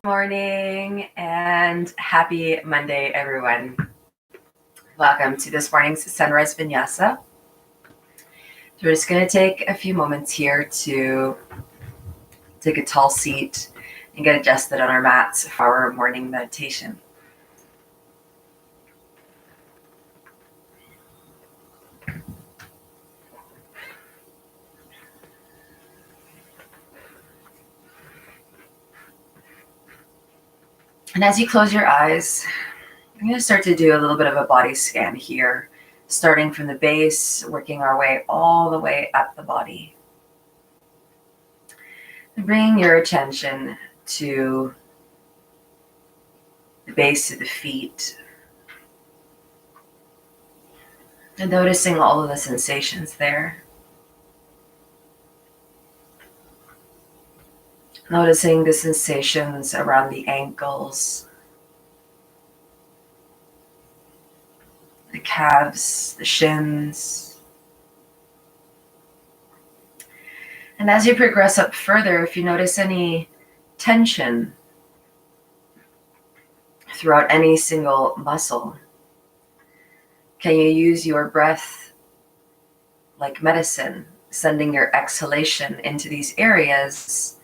Morning and happy Monday, everyone. Welcome to this morning's Sunrise VInyasa. We're just going to take a few moments here to take a tall seat and get adjusted on our mats for our morning meditation. And as you close your eyes, I'm going to start to do a little bit of a body scan here, starting from the base, working our way all the way up the body. And bringing your attention to the base of the feet, and noticing all of the sensations there. Noticing the sensations around the ankles, the calves, the shins. And as you progress up further, if you notice any tension throughout any single muscle, can you use your breath like medicine, sending your exhalation into these areas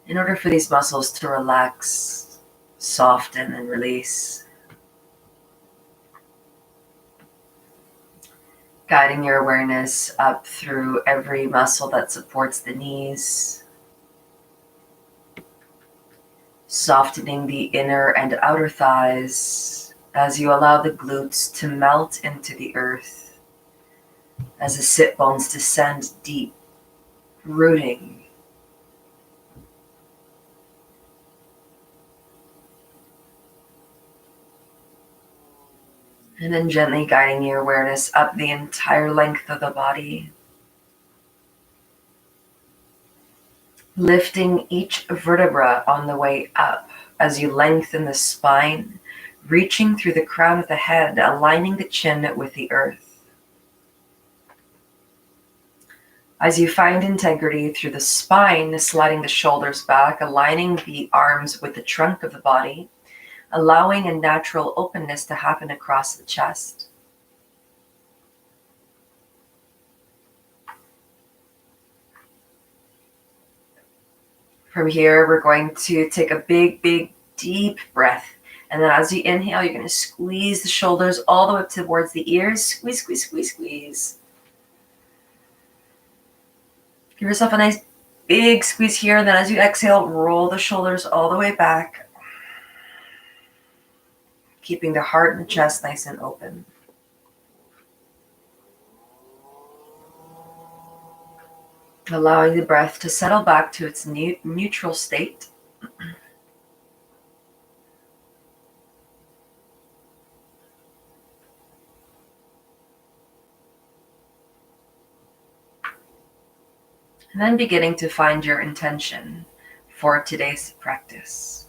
in order for these muscles to relax, soften, and release. Guiding your awareness up through every muscle that supports the knees, softening the inner and outer thighs as you allow the glutes to melt into the earth, as the sit bones descend deep, rooting. And then gently guiding your awareness up the entire length of the body, lifting each vertebra on the way up as you lengthen the spine, reaching through the crown of the head, aligning the chin with the earth. As you find integrity through the spine, sliding the shoulders back, aligning the arms with the trunk of the body, allowing a natural openness to happen across the chest. From here, we're going to take a big, deep breath. And then as you inhale, you're going to squeeze the shoulders all the way up towards the ears. Squeeze, squeeze, squeeze, squeeze. Give yourself a nice big squeeze here. And then as you exhale, roll the shoulders all the way back, keeping the heart and the chest nice and open. Allowing the breath to settle back to its neutral state. And then beginning to find your intention for today's practice.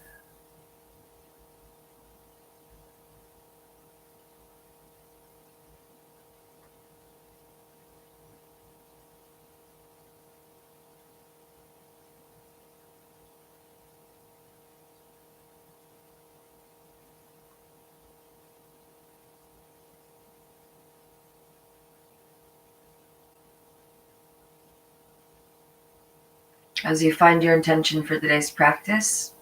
As you find your intention for today's practice,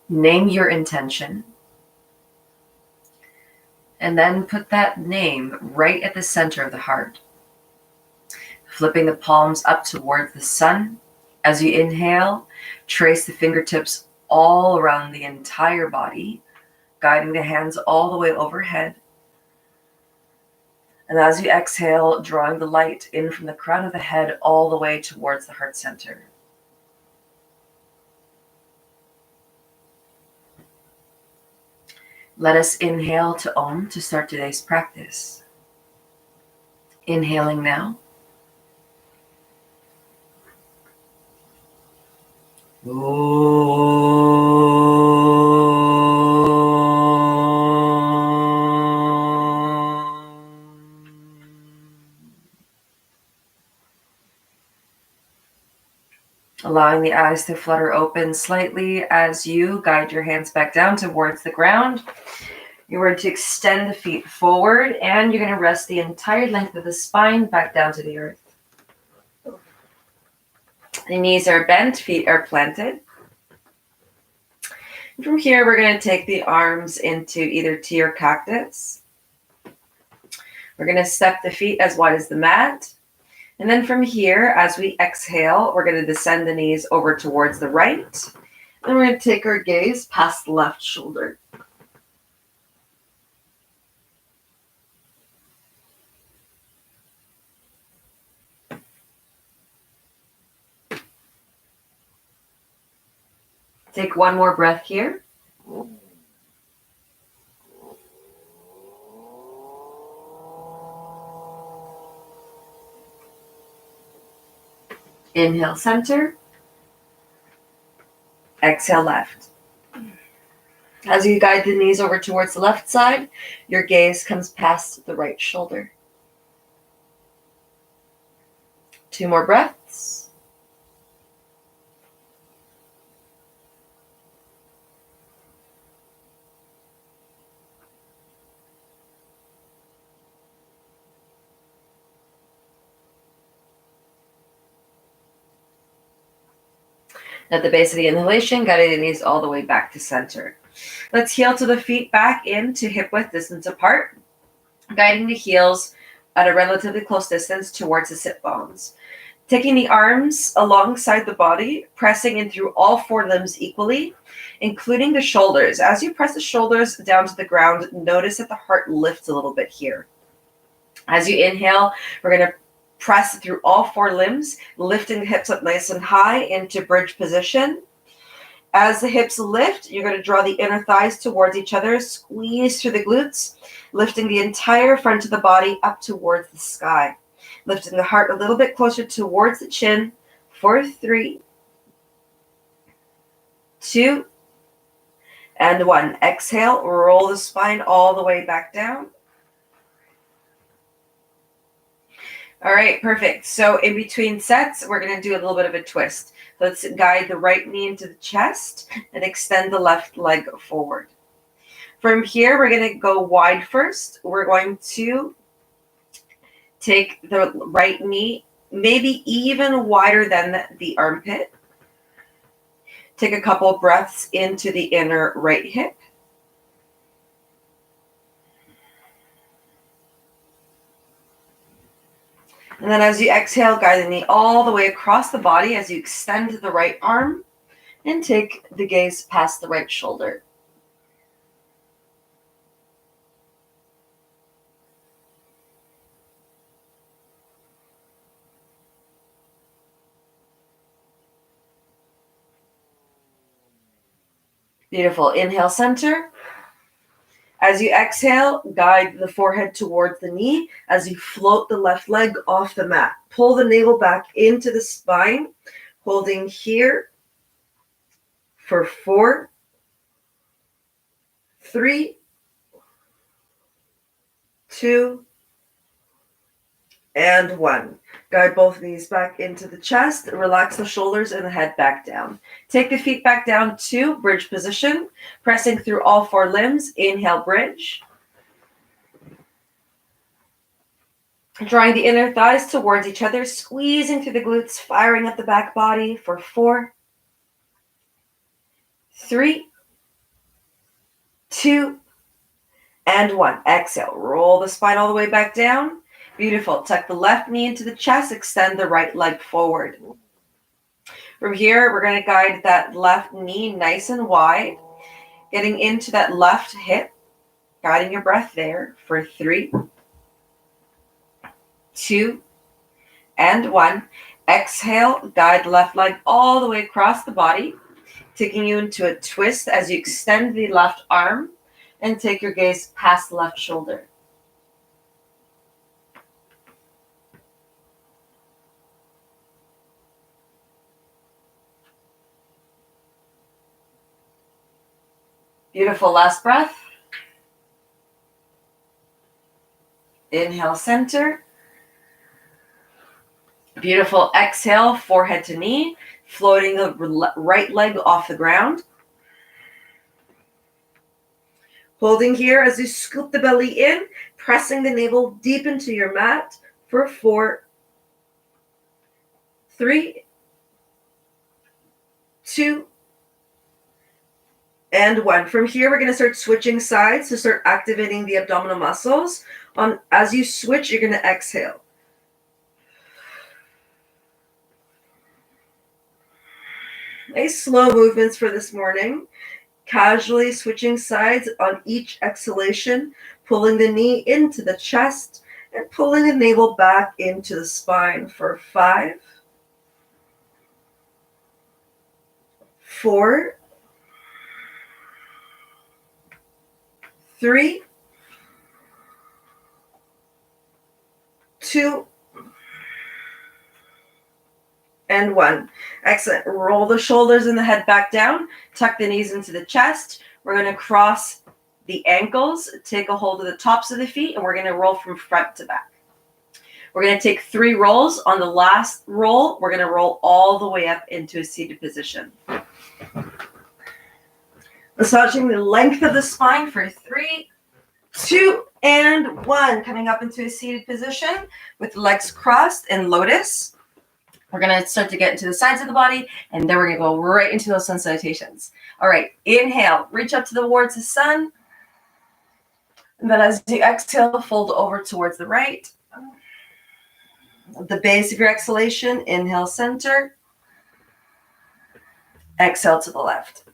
name your intention, and then put that name right at the center of the heart. Flipping the palms up towards the sun. As you inhale, trace the fingertips all around the entire body, guiding the hands all the way overhead. And as you exhale, drawing the light in from the crown of the head all the way towards the heart center. Let us inhale to Om to start today's practice. Inhaling now. Allowing the eyes to flutter open slightly as you guide your hands back down towards the ground. You're going to extend the feet forward, and you're going to rest the entire length of the spine back down to the earth. The knees are bent, feet are planted. From here, we're going to take the arms into either T or cactus. We're going to step the feet as wide as the mat. And then from here, as we exhale, we're going to descend the knees over towards the right. And we're going to take our gaze past the left shoulder. Take one more breath here. Inhale, center. Exhale, left. As you guide the knees over towards the left side, your gaze comes past the right shoulder. 2 more breaths. At the base of the inhalation, guiding the knees all the way back to center. Let's heel to the feet back into hip width distance apart, guiding the heels at a relatively close distance towards the sit bones. Taking the arms alongside the body, pressing in through all 4 limbs equally, including the shoulders. As you press the shoulders down to the ground, notice that the heart lifts a little bit here. As you inhale, we're going to press through all 4 limbs, lifting the hips up nice and high into bridge position. As the hips lift, you're going to draw the inner thighs towards each other, squeeze through the glutes, lifting the entire front of the body up towards the sky. Lifting the heart a little bit closer towards the chin for 3, 2, and 1. Exhale, roll the spine all the way back down. All right, perfect. So in between sets, we're going to do a little bit of a twist. Let's guide the right knee into the chest and extend the left leg forward. From here, we're going to go wide first. We're going to take the right knee maybe even wider than the armpit. Take a couple breaths into the inner right hip. And then as you exhale, guide the knee all the way across the body as you extend the right arm and take the gaze past the right shoulder. Beautiful. Inhale, center. As you exhale, guide the forehead towards the knee as you float the left leg off the mat. Pull the navel back into the spine, holding here for 4, 3, 2, and 1. Guide both knees back into the chest. Relax the shoulders and the head back down. Take the feet back down to bridge position, pressing through all 4 limbs. Inhale, bridge. Drawing the inner thighs towards each other, squeezing through the glutes, firing up the back body for 4, 3, 2, and 1. Exhale. Roll the spine all the way back down. Beautiful. Tuck the left knee into the chest. Extend the right leg forward. From here, we're going to guide that left knee nice and wide, getting into that left hip, guiding your breath there for 3, 2, and 1. Exhale. Guide left leg all the way across the body, taking you into a twist as you extend the left arm and take your gaze past the left shoulder. Beautiful. Last breath. Inhale, center. Beautiful. Exhale, forehead to knee, floating the right leg off the ground. Holding here as you scoop the belly in, pressing the navel deep into your mat for 4, 3, 2, and 1. From here, we're going to start switching sides to start activating the abdominal muscles. As you switch, you're going to exhale. Nice slow movements for this morning. Casually switching sides on each exhalation, pulling the knee into the chest and pulling the navel back into the spine for 5, 4, 3, 2, and 1. Excellent. Roll the shoulders and the head back down. Tuck the knees into the chest. We're going to cross the ankles, take a hold of the tops of the feet, and we're going to roll from front to back. We're going to take 3 rolls. On the last roll, we're going to roll all the way up into a seated position. Massaging the length of the spine for 3, 2, and 1. Coming up into a seated position with legs crossed in lotus. We're going to start to get into the sides of the body, and then we're going to go right into those sun salutations. All right, inhale, reach up towards the sun. And then as you exhale, fold over towards the right. The base of your exhalation, inhale, center. Exhale to the left.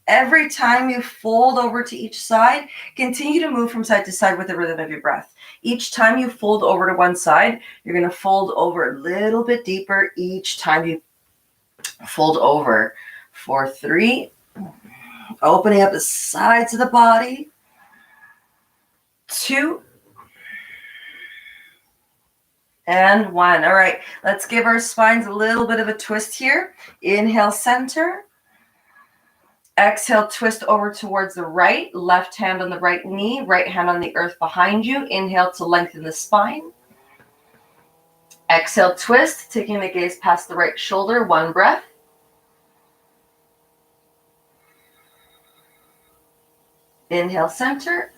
Every time you fold over to each side, continue to move from side to side with the rhythm of your breath. Each time you fold over to one side, you're going to fold over a little bit deeper each time you fold over. For 3, opening up the sides of the body. 2, and 1. All right, let's give our spines a little bit of a twist here. Inhale, center. Exhale, twist over towards the right. Left hand on the right knee, right hand on the earth behind you. Inhale to lengthen the spine. Exhale, twist, taking the gaze past the right shoulder. 1 breath. Inhale, center.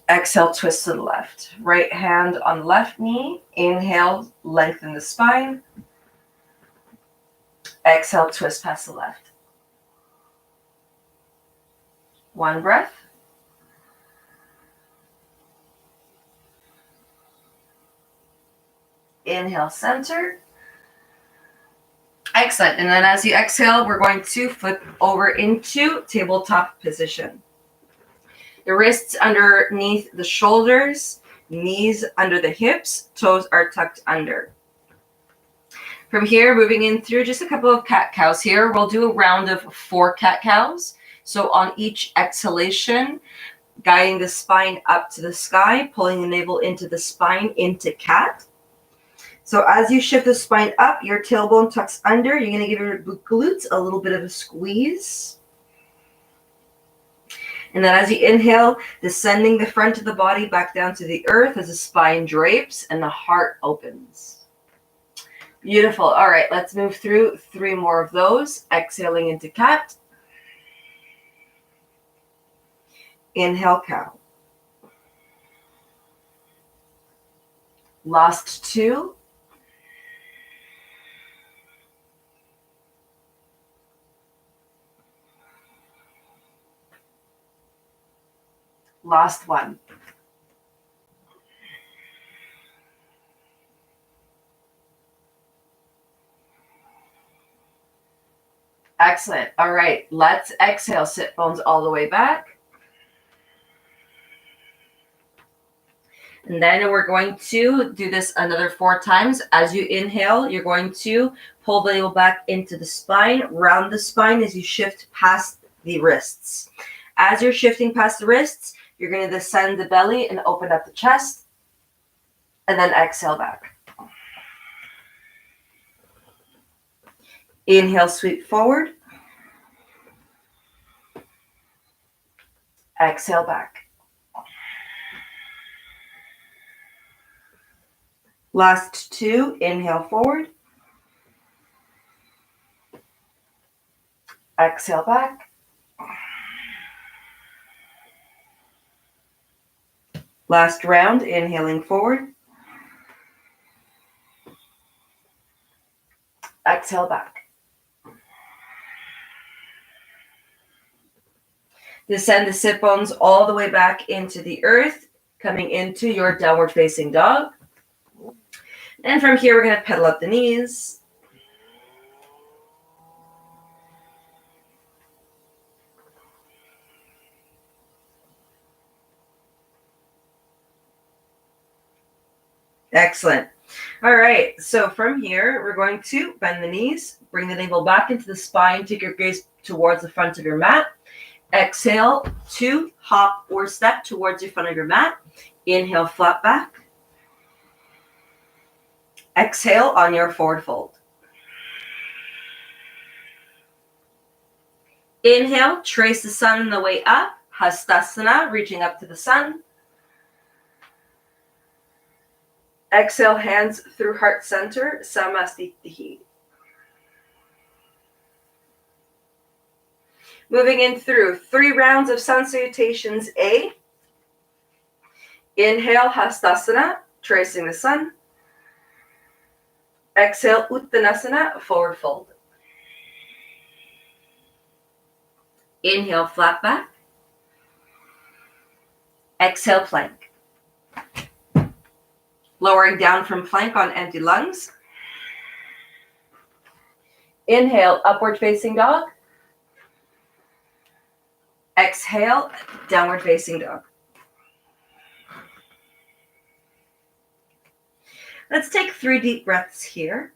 Exhale, twist to the left. Right hand on left knee. Inhale, lengthen the spine. Exhale, twist past the left. 1 breath. Inhale, center. Excellent. And then as you exhale, we're going to flip over into tabletop position. The wrists underneath the shoulders, knees under the hips, toes are tucked under. From here, moving in through just a couple of cat-cows here, we'll do a round of 4 cat-cows. So on each exhalation, guiding the spine up to the sky, pulling the navel into the spine, into cat. So as you shift the spine up, your tailbone tucks under. You're going to give your glutes a little bit of a squeeze. And then as you inhale, descending the front of the body back down to the earth as the spine drapes and the heart opens. Beautiful. All right, let's move through 3 more of those. Exhaling into cat. Inhale, cow. Last 2. Last 1. Excellent. All right, let's exhale. Sit bones all the way back. And then we're going to do this another 4 times. As you inhale, you're going to pull the navel back into the spine, round the spine as you shift past the wrists. As you're shifting past the wrists, you're going to descend the belly and open up the chest, and then exhale back. Inhale, sweep forward. Exhale back. Last two, inhale forward. Exhale back. Last round, inhaling forward. Exhale back. Descend the sit bones all the way back into the earth, coming into your downward facing dog. And from here, we're going to pedal up the knees. Excellent. All right, so from here, we're going to bend the knees, bring the navel back into the spine, take your gaze towards the front of your mat. Exhale to hop or step towards the front of your mat. Inhale, flat back. Exhale on your forward fold. Inhale, trace the sun on the way up. Hastasana, reaching up to the sun. Exhale, hands through heart center, Samastitihi. Moving in through 3 rounds of sun salutations A. Inhale, Hastasana, tracing the sun. Exhale, Uttanasana, forward fold. Inhale, flat back. Exhale, plank. Lowering down from plank on empty lungs. Inhale, upward facing dog. Exhale, downward facing dog. Let's take 3 deep breaths here.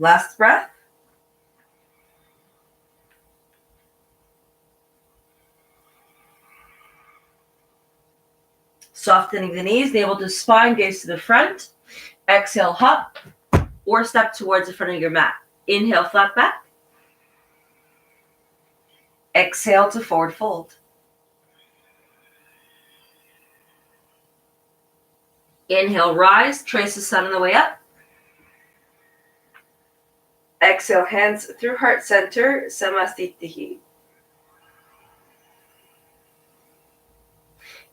Last breath. Softening the knees, navel to spine, gaze to the front. Exhale, hop or step towards the front of your mat. Inhale, flat back. Exhale to forward fold. Inhale, rise, trace the sun on the way up. Exhale, hands through heart center, Samastitihi.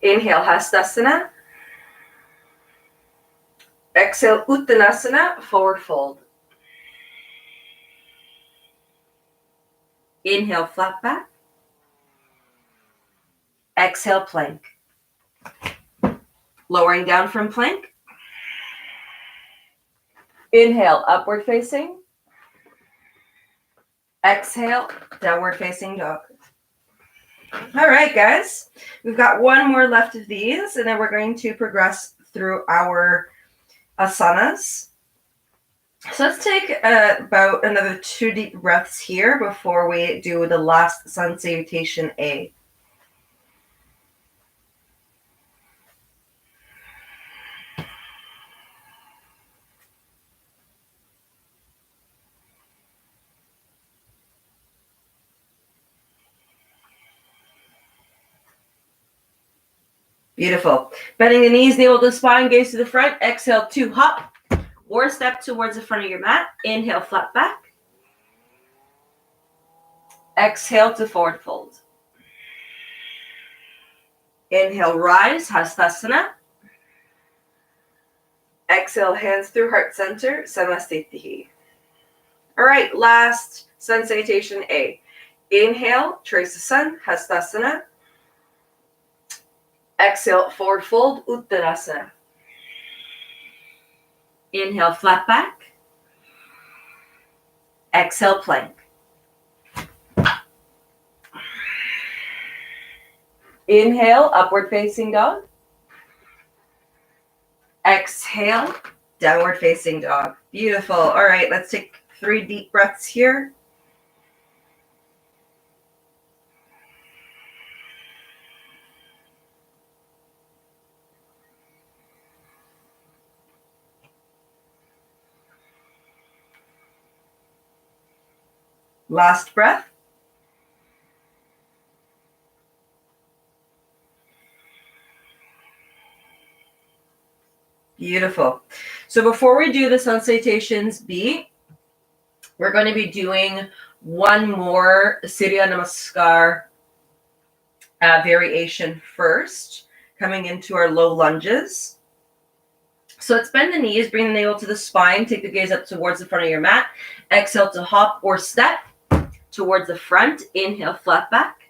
Inhale, Hastasana. Exhale, Uttanasana, forward fold. Inhale, flat back. Exhale, plank. Lowering down from plank. Inhale, upward facing. Exhale, downward facing dog. All right, guys. We've got one more left of these, and then we're going to progress through our asanas. So let's take about another 2 deep breaths here before we do the last sun salutation A. Beautiful. Bending the knees, navel to spine, gaze to the front. Exhale to hop or step towards the front of your mat. Inhale, flat back. Exhale to forward fold. Inhale, rise, Hastasana. Exhale, hands through heart center, Samastitihi. All right, last sun salutation A. Inhale, trace the sun, Hastasana. Exhale, forward fold, Uttanasana. Inhale, flat back. Exhale, plank. Inhale, upward facing dog. Exhale, downward facing dog. Beautiful. All right, let's take 3 deep breaths here. Last breath. Beautiful. So before we do the sun salutations B, we're going to be doing one more Surya Namaskar variation first, coming into our low lunges. So let's bend the knees, bring the navel to the spine, take the gaze up towards the front of your mat. Exhale to hop or step towards the front. Inhale, flat back.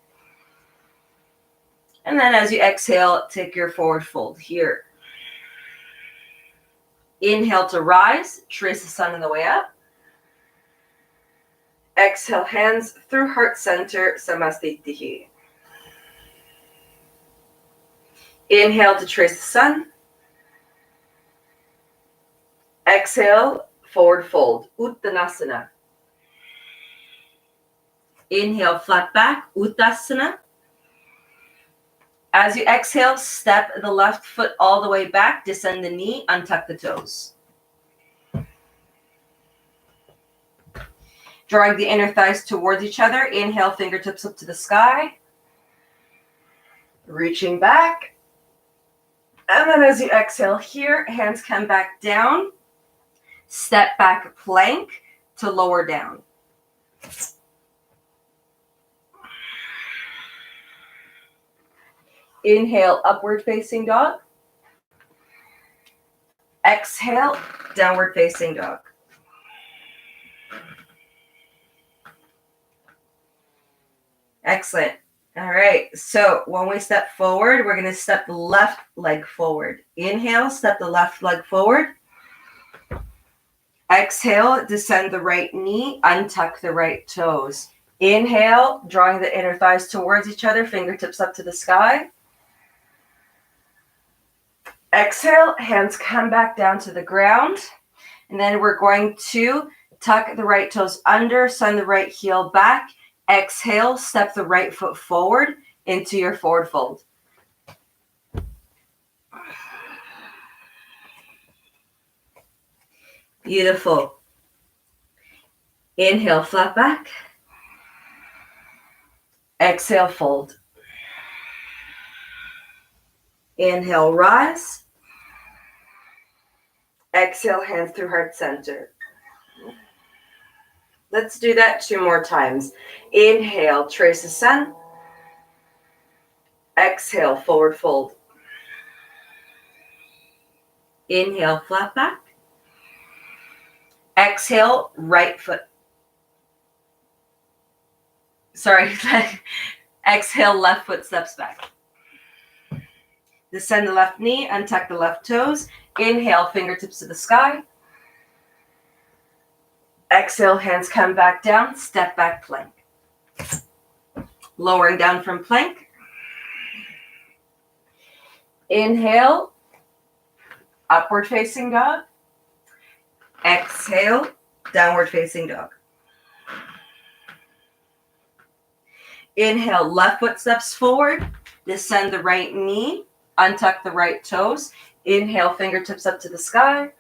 And then as you exhale, take your forward fold here. Inhale to rise, trace the sun on the way up. Exhale, hands through heart center, Samastitihi. Inhale to trace the sun. Exhale, forward fold, Uttanasana. Inhale, flat back, Uttasana. As you exhale, step the left foot all the way back, descend the knee, untuck the toes. Drawing the inner thighs towards each other. Inhale, fingertips up to the sky. Reaching back. And then as you exhale here, hands come back down. Step back plank to lower down. Inhale, upward facing dog. Exhale, downward facing dog. Excellent. All right. So when we step forward, we're going to step the left leg forward. Inhale, step the left leg forward. Exhale, descend the right knee, untuck the right toes. Inhale, drawing the inner thighs towards each other, fingertips up to the sky. Exhale, hands come back down to the ground. And then we're going to tuck the right toes under, send the right heel back. Exhale, step the right foot forward into your forward fold. Beautiful. Inhale, flat back. Exhale, fold. Inhale, rise. Exhale, hands through heart center. Let's do that 2 more times. Inhale, trace the sun. Exhale, forward fold. Inhale, flat back. Exhale, right foot. Sorry, exhale, left foot steps back. Descend the left knee, untuck the left toes. Inhale, fingertips to the sky. Exhale, hands come back down, step back plank. Lowering down from plank. Inhale, upward facing dog. Exhale, downward facing dog. Inhale, left foot steps forward. Descend the right knee, untuck the right toes. Inhale, fingertips up to the sky.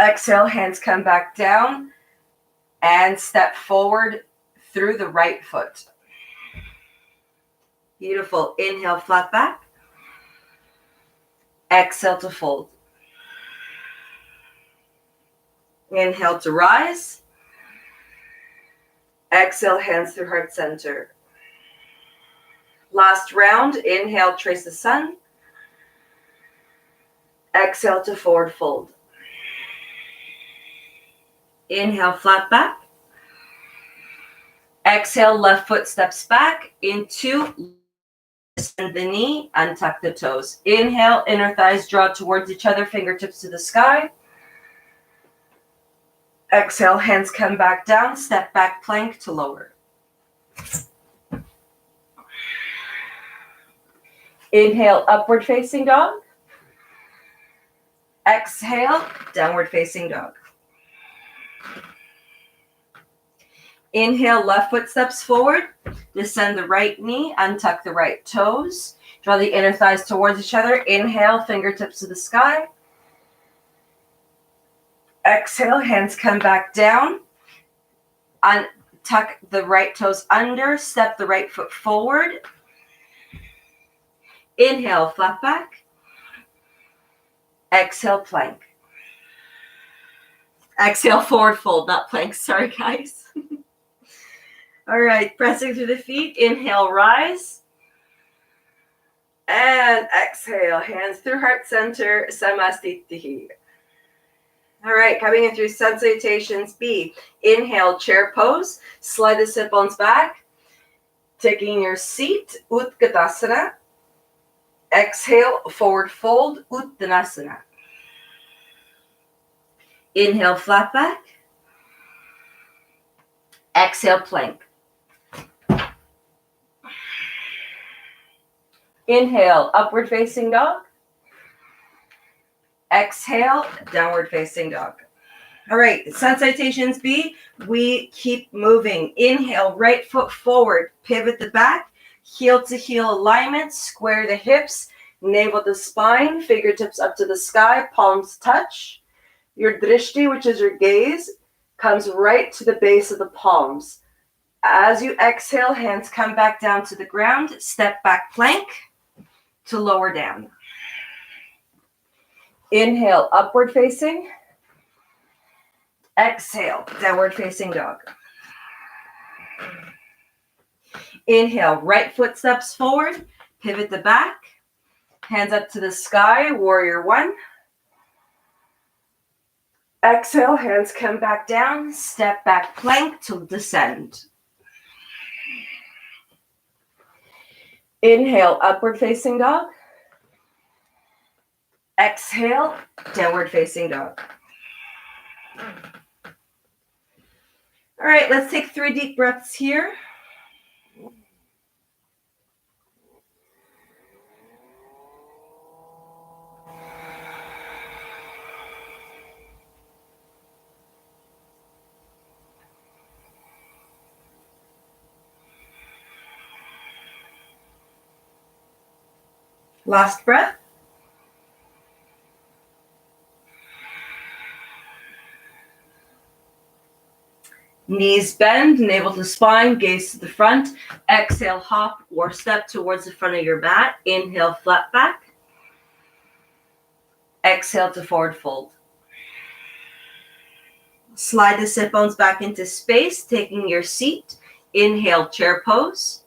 Exhale, hands come back down and step forward through the right foot. Beautiful. Inhale, flat back. Exhale to fold. Inhale to rise. Exhale, hands through heart center. Last round. Inhale, trace the sun. Exhale to forward fold. Inhale, flat back. Exhale, left foot steps back into, descend the knee, untuck the toes. Inhale, inner thighs draw towards each other, fingertips to the sky. Exhale, hands come back down, step back plank to lower. Inhale, upward facing dog. Exhale, downward facing dog. Inhale, left foot steps forward. Descend the right knee, untuck the right toes. Draw the inner thighs towards each other. Inhale, fingertips to the sky. Exhale, hands come back down. Tuck the right toes under, step the right foot forward. Inhale, flat back. Exhale, plank. Exhale, forward fold, not plank. Sorry, guys. All right, pressing through the feet. Inhale, rise. And exhale, hands through heart center, Samastitihi. All right, coming in through sun salutations B. Inhale, chair pose. Slide the sit bones back. Taking your seat, Utkatasana. Exhale, forward fold, Uttanasana. Inhale, flat back. Exhale, plank. Inhale, upward facing dog. Exhale, downward facing dog. All right, sun salutations B, we keep moving. Inhale, right foot forward, pivot the back, heel to heel alignment, square the hips, navel to spine, fingertips up to the sky, palms touch. Your drishti, which is your gaze, comes right to the base of the palms. As you exhale, hands come back down to the ground, step back plank to lower down. Inhale, upward facing. Exhale, downward facing dog. Inhale, right foot steps forward, pivot the back, hands up to the sky, warrior one. Exhale, hands come back down, step back plank to descend. Inhale, upward facing dog. Exhale, downward facing dog. All right, let's take 3 deep breaths here. Last breath. Knees bend, navel to spine, gaze to the front. Exhale, hop or step towards the front of your mat. Inhale, flat back. Exhale to forward fold. Slide the sit bones back into space, taking your seat. Inhale, chair pose.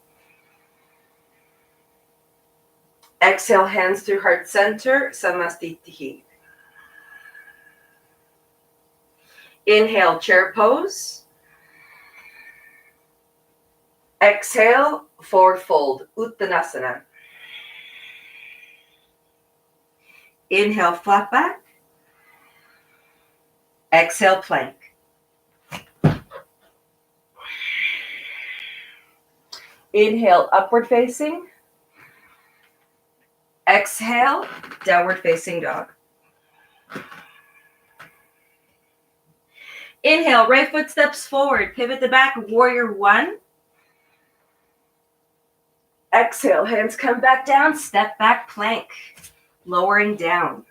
Exhale, hands through heart center, Samastitihi. Inhale, chair pose. Exhale, forward fold, Uttanasana. Inhale, flat back. Exhale, plank. Inhale, upward facing. Exhale, downward facing dog. Inhale, right foot steps forward, pivot the back, warrior one. Exhale, hands come back down, step back plank, lowering down.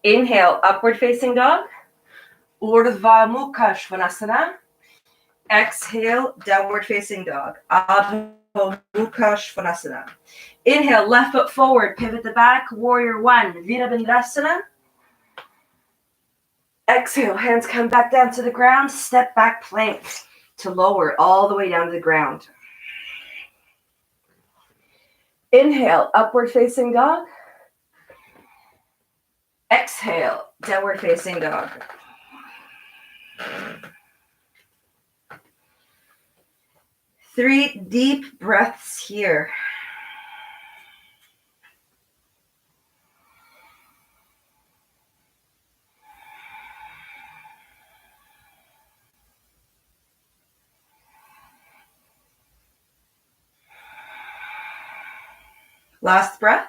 Inhale, upward facing dog. Urdhva Mukha Svanasana. Exhale, downward facing dog. Adho Mukha Svanasana. Inhale, left foot forward, pivot the back, warrior one, Virabhadrasana. Exhale, hands come back down to the ground, step back plank to lower all the way down to the ground. Inhale, upward facing dog. Exhale, downward facing dog. Three deep breaths here. Last breath.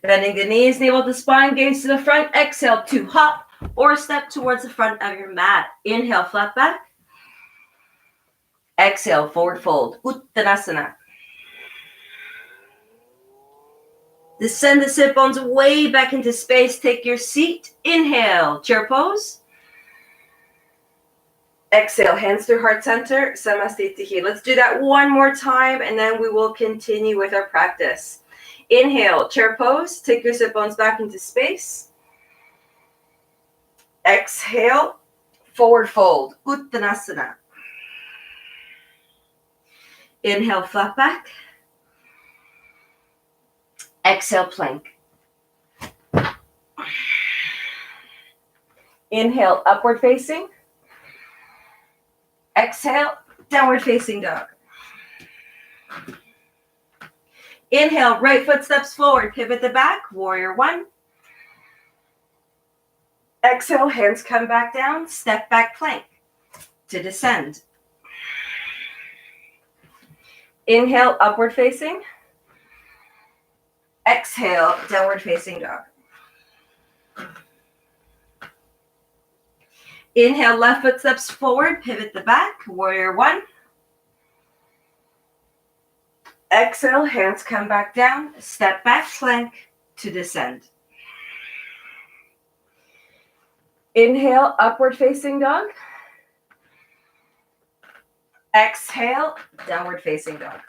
Bending the knees, navel to spine, gaze to the front. Exhale to hop or step towards the front of your mat. Inhale, flat back. Exhale, forward fold. Uttanasana. Descend the sit bones way back into space. Take your seat. Inhale, chair pose. Exhale, hands through heart center, Samastitihi. Let's do that one more time, and then we will continue with our practice. Inhale, chair pose. Take your sit bones back into space. Exhale, forward fold, Uttanasana. Inhale, flat back. Exhale, plank. Inhale, upward facing. Exhale, downward facing dog. Inhale, right foot steps forward, pivot the back, warrior one. Exhale, hands come back down, step back plank to descend. Inhale, upward facing. Exhale, downward facing dog. Inhale, left foot steps forward, pivot the back, warrior one. Exhale, hands come back down, step back plank to descend. Inhale, upward facing dog. Exhale, downward facing dog.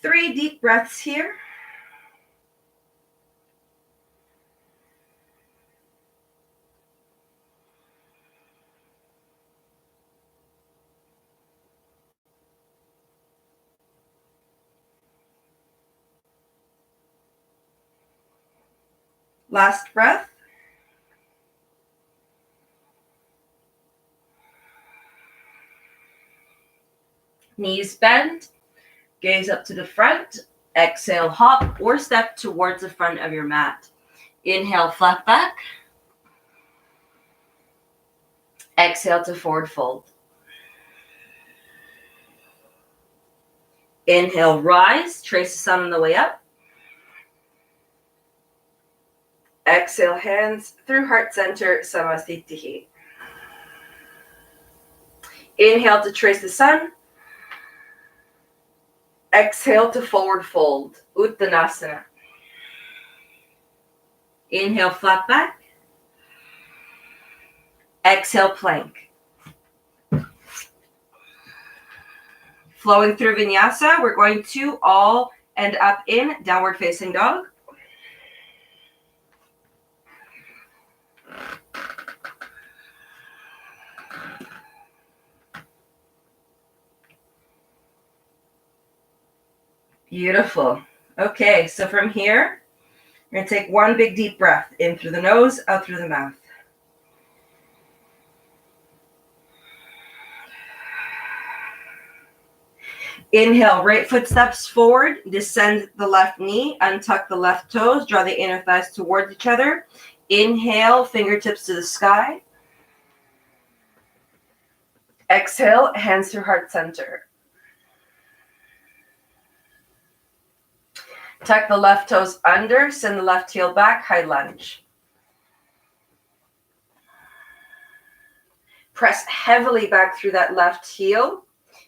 3 deep breaths here. Last breath. Knees bend, gaze up to the front. Exhale, hop or step towards the front of your mat. Inhale, flat back. Exhale to forward fold. Inhale, rise, trace the sun on the way up. Exhale, hands through heart center, Samastitihi. Inhale to trace the sun. Exhale to forward fold, Uttanasana. Inhale, flat back. Exhale, plank. Flowing through Vinyasa, we're going to all end up in downward facing dog. Beautiful. Okay, so from here, you're going to take one big deep breath in through the nose, out through the mouth. Inhale, right foot steps forward, descend the left knee, untuck the left toes, draw the inner thighs towards each other. Inhale, fingertips to the sky. Exhale, hands through heart center. Tuck the left toes under, send the left heel back, high lunge. Press heavily back through that left heel,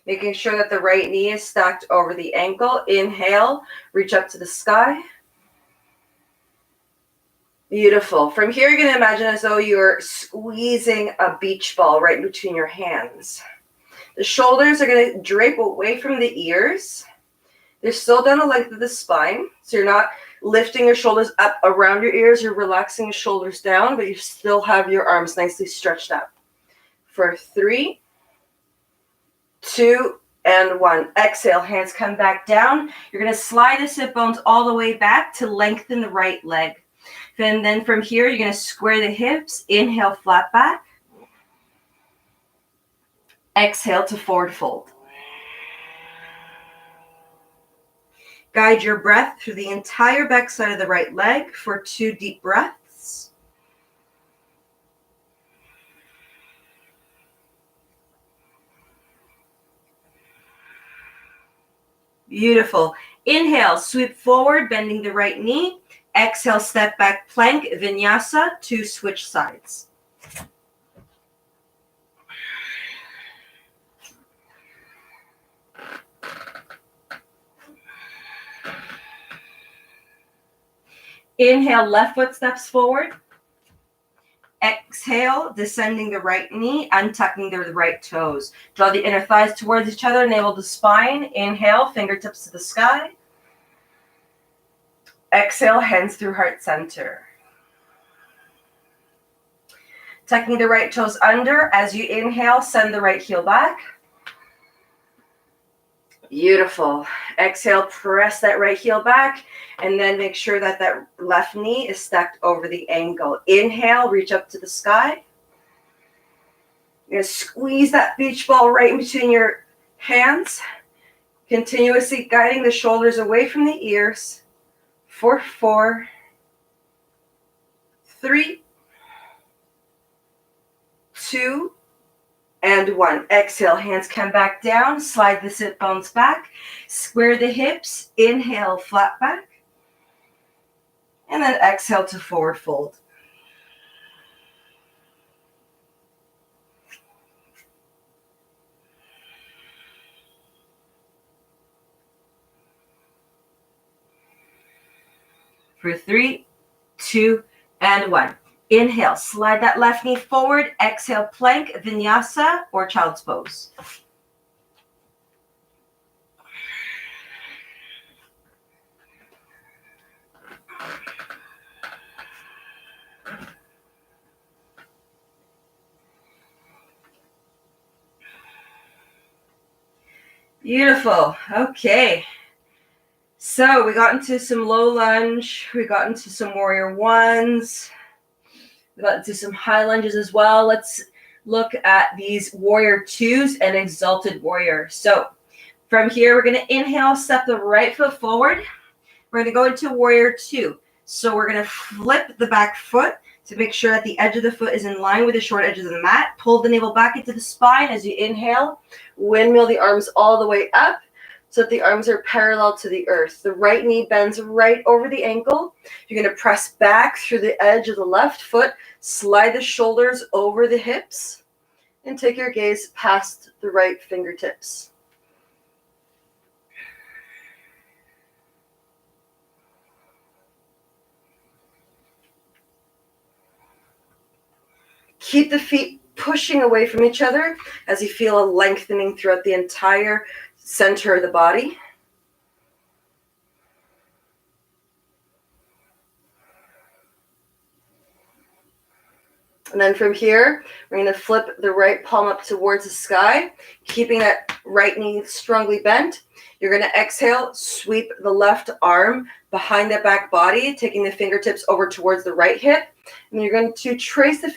making sure that the right knee is stacked over the ankle. Inhale, reach up to the sky. Beautiful. From here, you're going to imagine as though you're squeezing a beach ball right between your hands. The shoulders are going to drape away from the ears. They're still down the length of the spine, so you're not lifting your shoulders up around your ears. You're relaxing your shoulders down, but you still have your arms nicely stretched up. For 3, 2, and 1. Exhale, hands come back down. You're going to slide the sit bones all the way back to lengthen the right leg. And then from here, you're going to square the hips. Inhale, flat back. Exhale to forward fold. Guide your breath through the entire backside of the right leg for 2 deep breaths. Beautiful. Inhale, sweep forward, bending the right knee. Exhale, step back plank, Vinyasa to switch sides. Inhale, left foot steps forward. Exhale, descending the right knee, untucking the right toes. Draw the inner thighs towards each other, navel to spine. Inhale, fingertips to the sky. Exhale, hands through heart center. Tucking the right toes under. As you inhale, send the right heel back. Beautiful. Exhale, press that right heel back, and then make sure that that left knee is stacked over the ankle. Inhale, reach up to the sky. You're going to squeeze that beach ball right in between your hands, continuously guiding the shoulders away from the ears. For 4, 3, 2, and 1. Exhale, hands come back down, slide the sit bones back, square the hips, inhale, flat back, and then exhale to forward fold. For 3, 2, and 1. Inhale, slide that left knee forward. Exhale, plank, vinyasa, or child's pose. Beautiful. Okay. So we got into some low lunge. We got into some warrior ones. We got into some high lunges as well. Let's look at these warrior twos and exalted warrior. So from here, we're going to inhale, step the right foot forward. We're going to go into warrior two. So we're going to flip the back foot to make sure that the edge of the foot is in line with the short edges of the mat. Pull the navel back into the spine as you inhale. Windmill the arms all the way up so that the arms are parallel to the earth. The right knee bends right over the ankle. You're going to press back through the edge of the left foot. Slide the shoulders over the hips. And take your gaze past the right fingertips. Keep the feet pushing away from each other as you feel a lengthening throughout the entire center of the body. And then from here, we're going to flip the right palm up towards the sky, keeping that right knee strongly bent. You're going to exhale, sweep the left arm behind the back body, taking the fingertips over towards the right hip. And you're going to trace the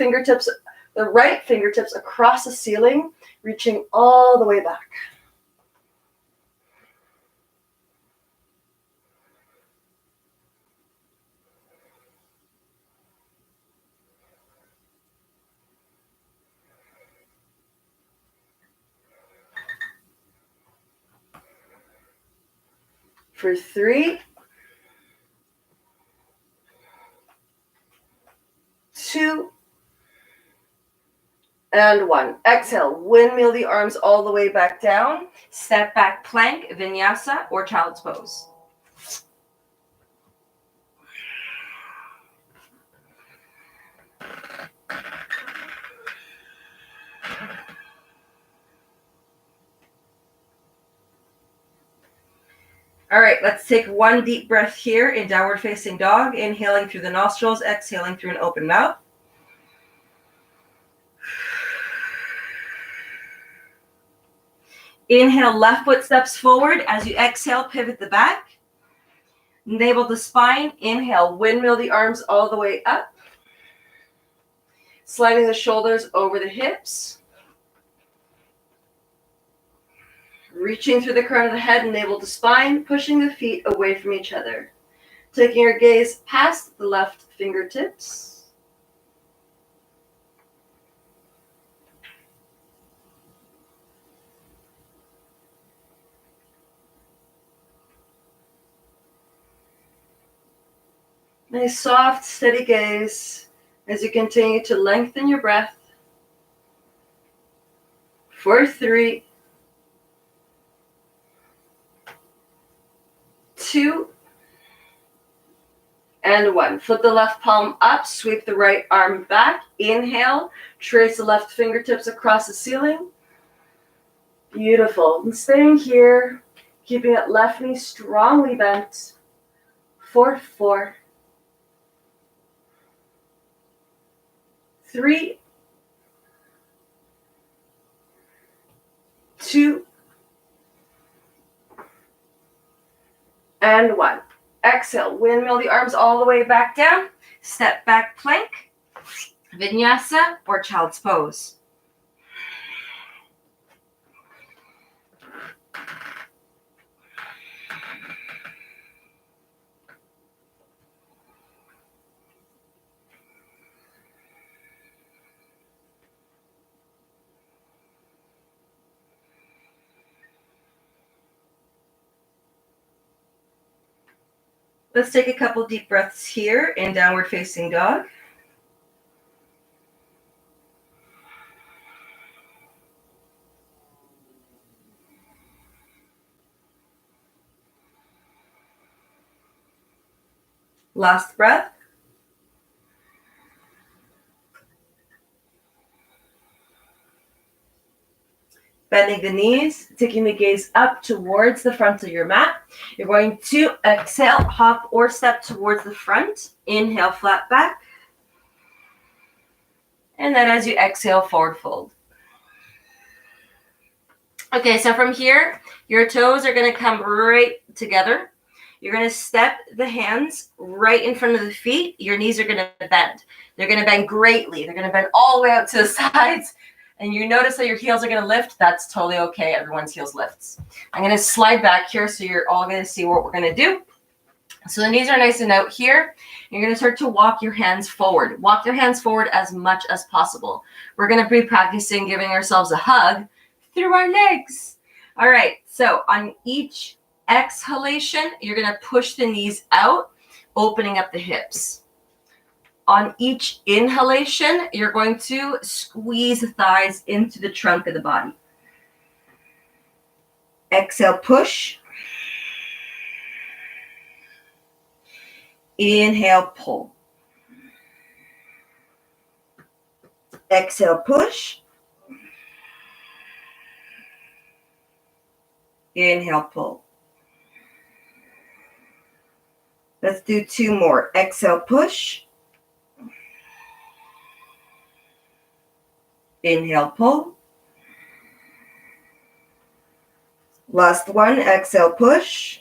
right fingertips across the ceiling, reaching all the way back. For 3, 2, and 1. Exhale, windmill the arms all the way back down. Step back plank, vinyasa, or child's pose. All right, let's take one deep breath here in downward facing dog, inhaling through the nostrils, exhaling through an open mouth. Inhale, left foot steps forward. As you exhale, pivot the back. Navel to spine. Inhale, windmill the arms all the way up. Sliding the shoulders over the hips. Reaching through the crown of the head and navel to spine, pushing the feet away from each other. Taking your gaze past the left fingertips. Nice, soft, steady gaze as you continue to lengthen your breath. For 3, 2, And 1. Flip the left palm up, sweep the right arm back. Inhale, trace the left fingertips across the ceiling. Beautiful. And staying here, keeping that left knee strongly bent. 4, 4, 3, 2, and 1. Exhale, windmill the arms all the way back down. Step back plank, vinyasa, or child's pose. Let's take a couple deep breaths here in downward facing dog. Last breath. Bending the knees, taking the gaze up towards the front of your mat. You're going to exhale, hop or step towards the front. Inhale, flat back. And then as you exhale, forward fold. Okay, so from here, your toes are going to come right together. You're going to step the hands right in front of the feet. Your knees are going to bend. They're going to bend greatly. They're going to bend all the way out to the sides. And you notice that your heels are going to lift. That's totally okay. Everyone's heels lifts. I'm going to slide back here so you're all going to see what we're going to do. So the knees are nice and out here. You're going to start to walk your hands forward. Walk your hands forward as much as possible. We're going to be practicing giving ourselves a hug through our legs. All right. So on each exhalation, you're going to push the knees out, opening up the hips. On each inhalation, you're going to squeeze the thighs into the trunk of the body. Exhale, push. Inhale, pull. Exhale, push. Inhale, pull. Let's do 2 more. Exhale, push. Inhale, pull. Last one. Exhale, push.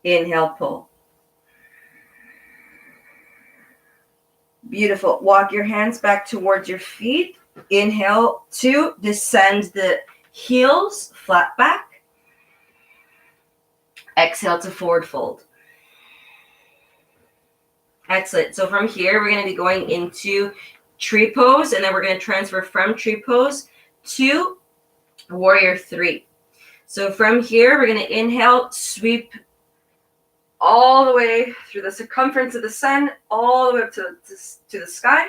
Inhale, pull. Beautiful. Walk your hands back towards your feet. Inhale to descend the heels, flat back. Exhale to forward fold. Excellent. So from here, we're going to be going into tree pose, and then we're going to transfer from tree pose to warrior 3. So from here, we're going to inhale, sweep all the way through the circumference of the sun, all the way up to the sky.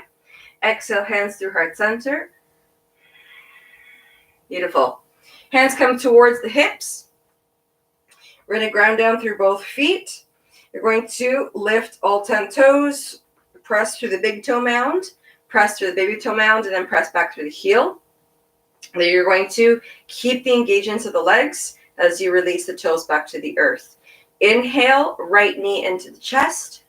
Exhale, hands through heart center. Beautiful. Hands come towards the hips. We're going to ground down through both feet. You're going to lift all 10 toes, press through the big toe mound, press through the baby toe mound, and then press back through the heel. Then you're going to keep the engagements of the legs as you release the toes back to the earth. Inhale, right knee into the chest.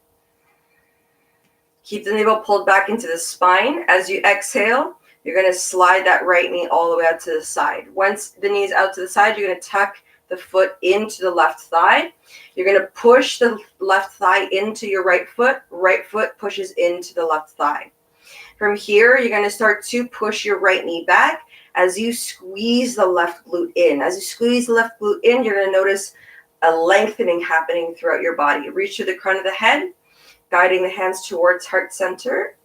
Keep the navel pulled back into the spine. As you exhale, you're going to slide that right knee all the way out to the side. Once the knee's out to the side, you're going to tuck the foot into the left thigh. You're going to push the left thigh into your right foot pushes into the left thigh. From here, you're going to start to push your right knee back as you squeeze the left glute in. As you squeeze the left glute in, you're going to notice a lengthening happening throughout your body. Reach to the crown of the head, guiding the hands towards heart center.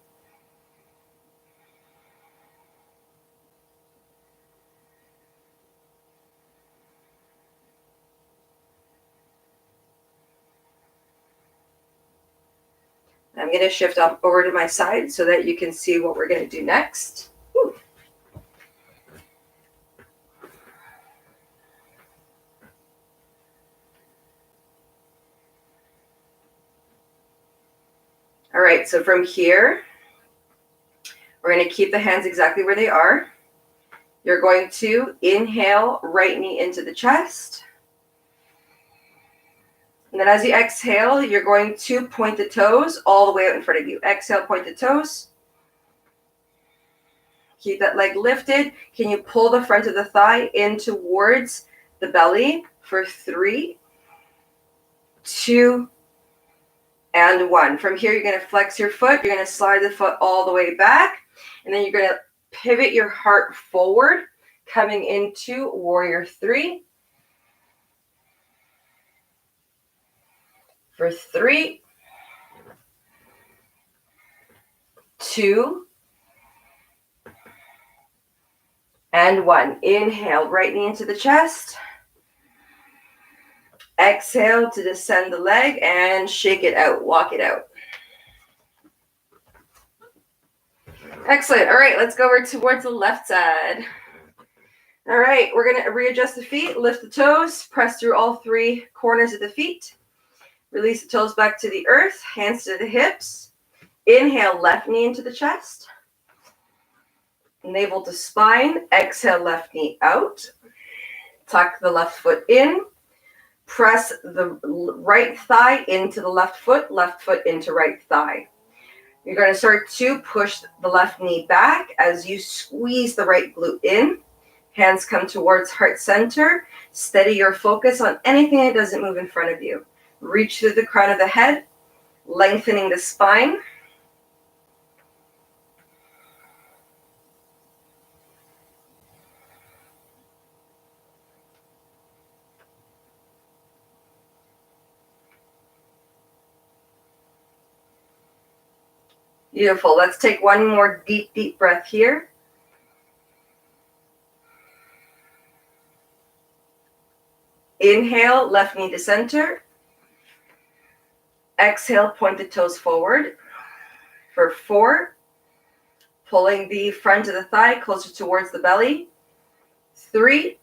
I'm going to shift up over to my side so that you can see what we're going to do next. Woo. All right, so from here, we're going to keep the hands exactly where they are. You're going to inhale, right knee into the chest. And then as you exhale, you're going to point the toes all the way out in front of you. Exhale, point the toes. Keep that leg lifted. Can you pull the front of the thigh in towards the belly for 3, 2, and 1. From here, you're going to flex your foot. You're going to slide the foot all the way back. And then you're going to pivot your heart forward, coming into warrior 3. For 3, 2, and 1. Inhale, right knee into the chest. Exhale to descend the leg and shake it out, walk it out. Excellent. All right, let's go over towards the left side. All right, we're going to readjust the feet, lift the toes, press through all 3 corners of the feet. Release the toes back to the earth, hands to the hips. Inhale, left knee into the chest. Navel to spine. Exhale, left knee out. Tuck the left foot in. Press the right thigh into the left foot into right thigh. You're going to start to push the left knee back as you squeeze the right glute in. Hands come towards heart center. Steady your focus on anything that doesn't move in front of you. Reach through the crown of the head, lengthening the spine. Beautiful. Let's take one more deep breath here. Inhale, left knee to center. Exhale, point the toes forward. For 4, pulling the front of the thigh closer towards the belly. 3,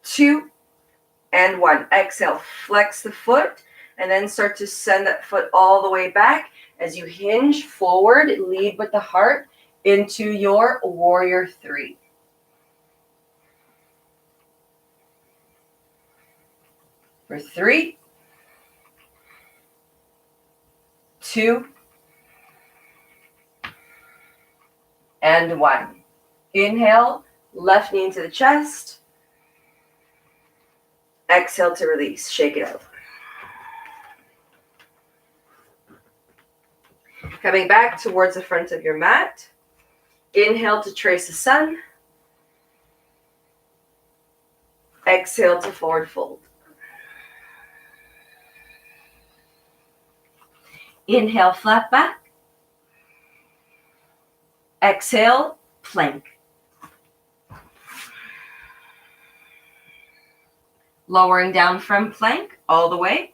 2, and 1. Exhale, flex the foot, and then start to send that foot all the way back. As you hinge forward, lead with the heart into your warrior 3. For 3, 2, and 1. Inhale, left knee into the chest. Exhale to release. Shake it out. Coming back towards the front of your mat. Inhale to trace the sun. Exhale to forward fold. Inhale, flat back. Exhale, plank. Lowering down from plank all the way.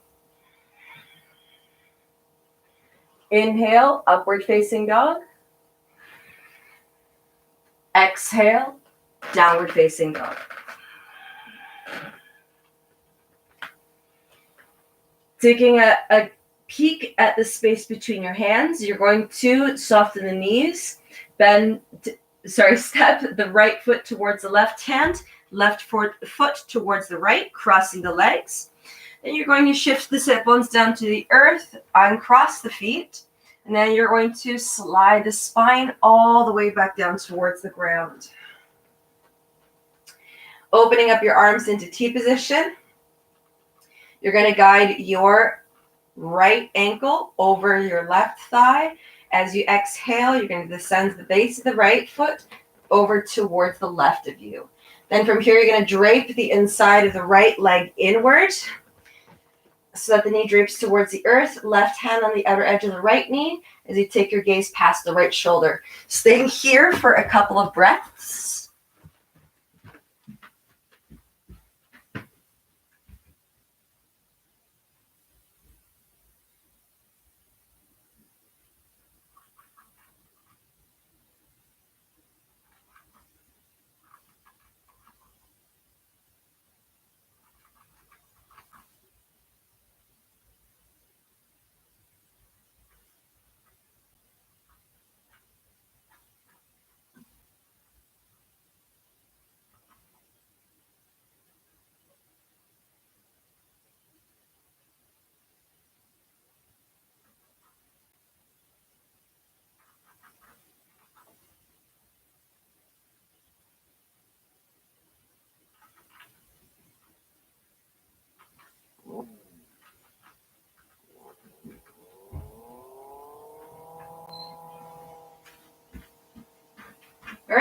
Inhale, upward facing dog. Exhale, downward facing dog. Taking a peek at the space between your hands, you're going to soften the knees, step the right foot towards the left hand, left foot towards the right, crossing the legs. Then you're going to shift the sit bones down to the earth, uncross the feet, and then you're going to slide the spine all the way back down towards the ground. Opening up your arms into T position. You're going to guide your right ankle over your left thigh. As you exhale, you're going to descend the base of the right foot over towards the left of you. Then from here, you're going to drape the inside of the right leg inward so that the knee drapes towards the earth. Left hand on the outer edge of the right knee as you take your gaze past the right shoulder. Staying here for a couple of breaths.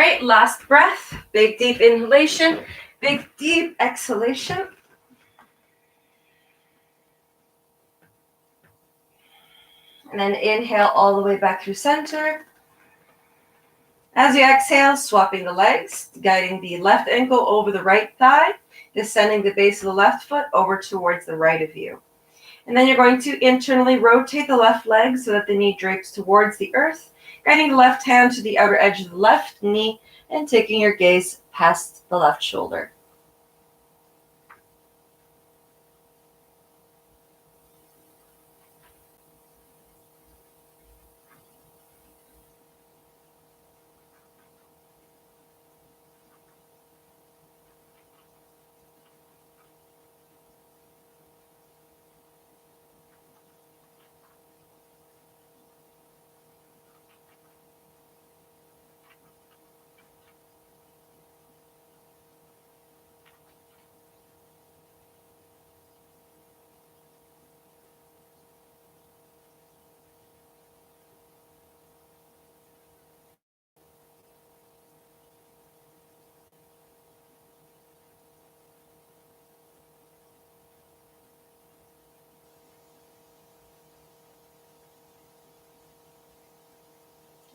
right, last breath. Big deep inhalation, big deep exhalation. And then inhale all the way back through center. As you exhale, swapping the legs, guiding the left ankle over the right thigh, descending the base of the left foot over towards the right of you. And then you're going to internally rotate the left leg so that the knee drapes towards the earth, guiding the left hand to the outer edge of the left knee and taking your gaze past the left shoulder.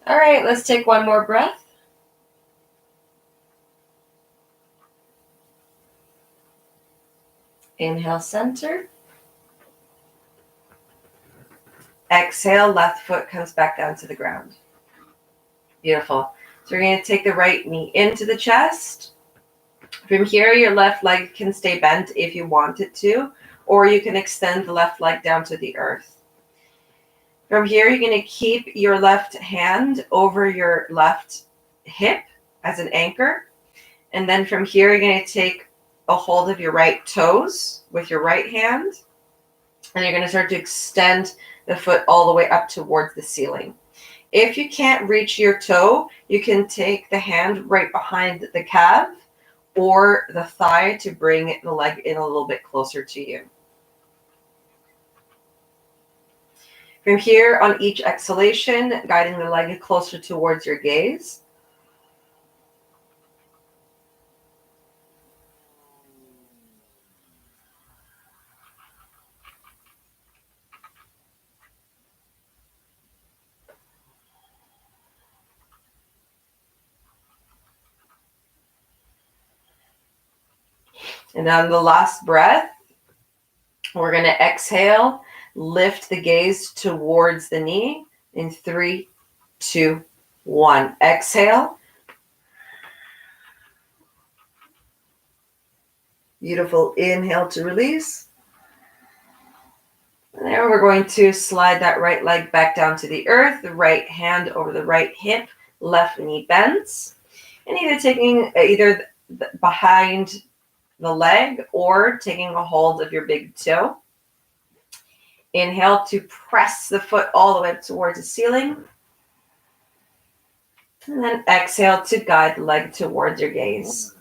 All right, let's take one more breath. Inhale, center. Exhale, left foot comes back down to the ground. Beautiful. So we're going to take the right knee into the chest. From here, your left leg can stay bent if you want it to, or you can extend the left leg down to the earth. From here, you're going to keep your left hand over your left hip as an anchor. And then from here, you're going to take a hold of your right toes with your right hand. And you're going to start to extend the foot all the way up towards the ceiling. If you can't reach your toe, you can take the hand right behind the calf or the thigh to bring the leg in a little bit closer to you. From here, on each exhalation, guiding the leg closer towards your gaze. And on the last breath, we're going to exhale, lift the gaze towards the knee in 3, 2, 1. Exhale. Beautiful. Inhale to release. And there we're going to slide that right leg back down to the earth, the right hand over the right hip, left knee bends. And either taking behind the leg or taking a hold of your big toe. Inhale to press the foot all the way up towards the ceiling. And then exhale to guide the leg towards your gaze.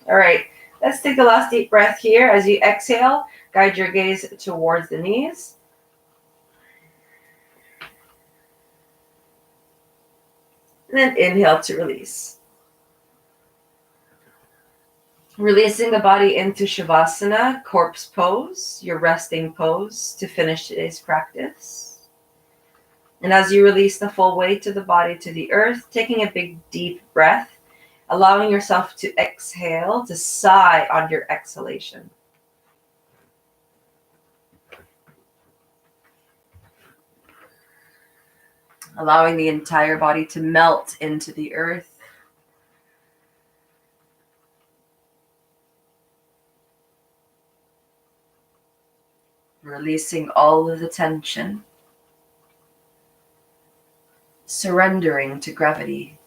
All right, let's take the last deep breath here. As you exhale, guide your gaze towards the knees. And then inhale to release. Releasing the body into Shavasana, corpse pose, your resting pose to finish today's practice. And as you release the full weight of the body to the earth, taking a big deep breath, allowing yourself to exhale, to sigh on your exhalation. Allowing the entire body to melt into the earth. Releasing all of the tension. surrendering to gravity.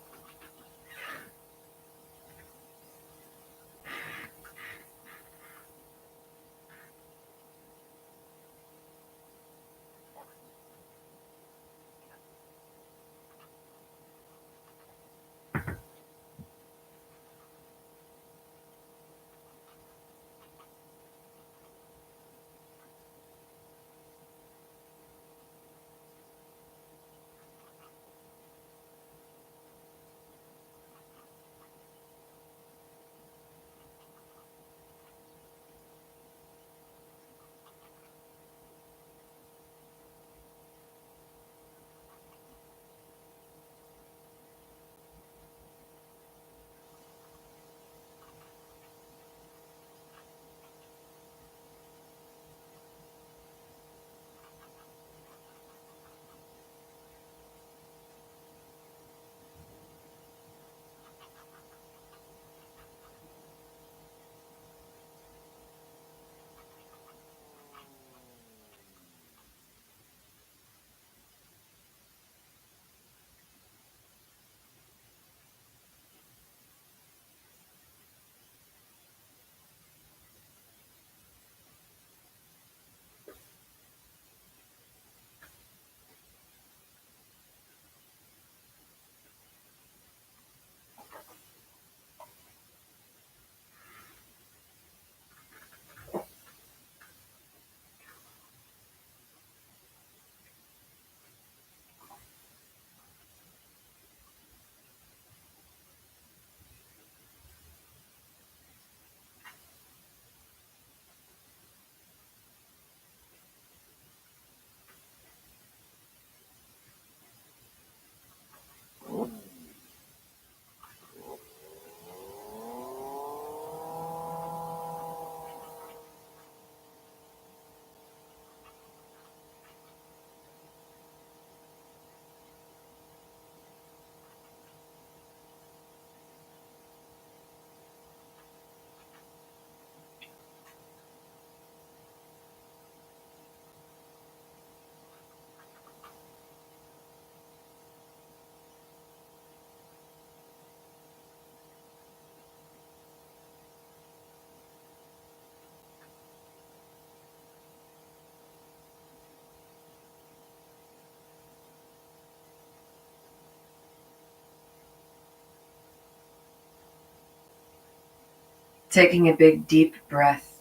Taking a big, deep breath,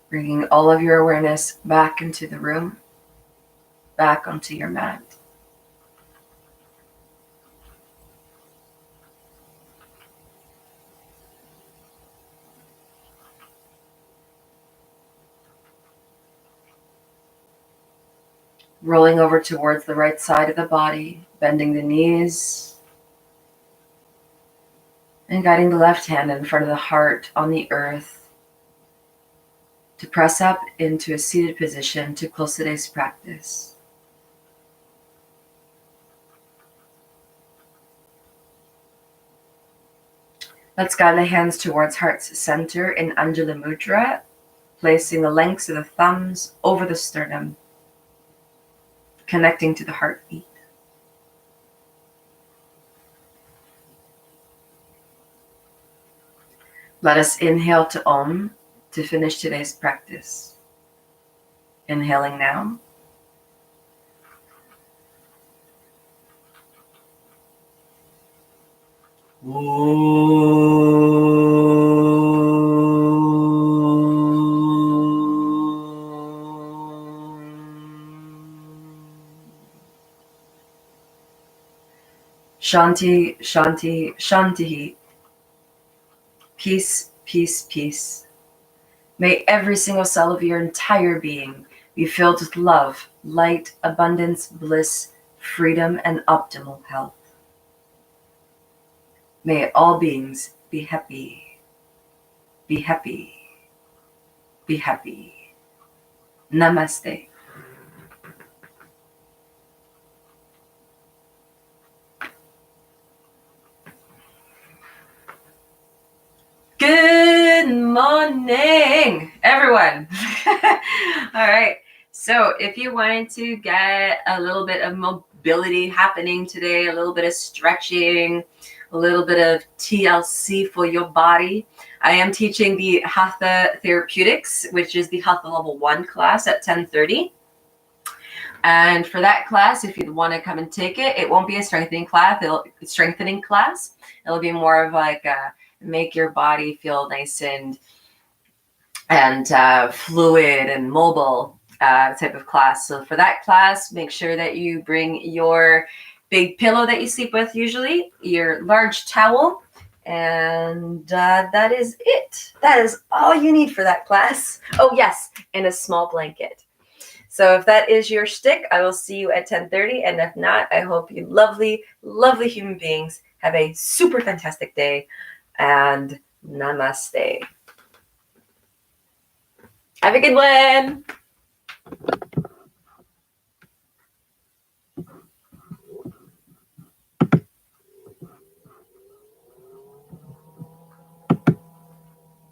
bringing all of your awareness back into the room, back onto your mat. Rolling over towards the right side of the body, bending the knees, and guiding the left hand in front of the heart on the earth to press up into a seated position to close today's practice. Let's guide the hands towards heart's center in Anjali Mudra, placing the lengths of the thumbs over the sternum, connecting to the heartbeat. Let us inhale to Om to finish today's practice. Inhaling now. Shanti, Shanti, Shanti. Peace, peace, peace. May every single cell of your entire being be filled with love, light, abundance, bliss, freedom, and optimal health. May all beings be happy, be happy, be happy. Namaste. Good morning, everyone. All right. So if you wanted to get a little bit of mobility happening today, a little bit of stretching, a little bit of TLC for your body. I am teaching the Hatha Therapeutics, which is the Hatha Level 1 class at 10:30. And for that class, if you want to come and take it, it won't be a strengthening class. It'll be more of like a make your body feel nice and fluid and mobile type of class. So for that class, make sure that you bring your big pillow that you sleep with usually, your large towel, and that is it. That is all you need for that class. Oh yes, and a small blanket. So if that is your shtick, I will see you at 10:30. And if not, I hope you lovely, lovely human beings have a super fantastic day. And namaste. Have a good one.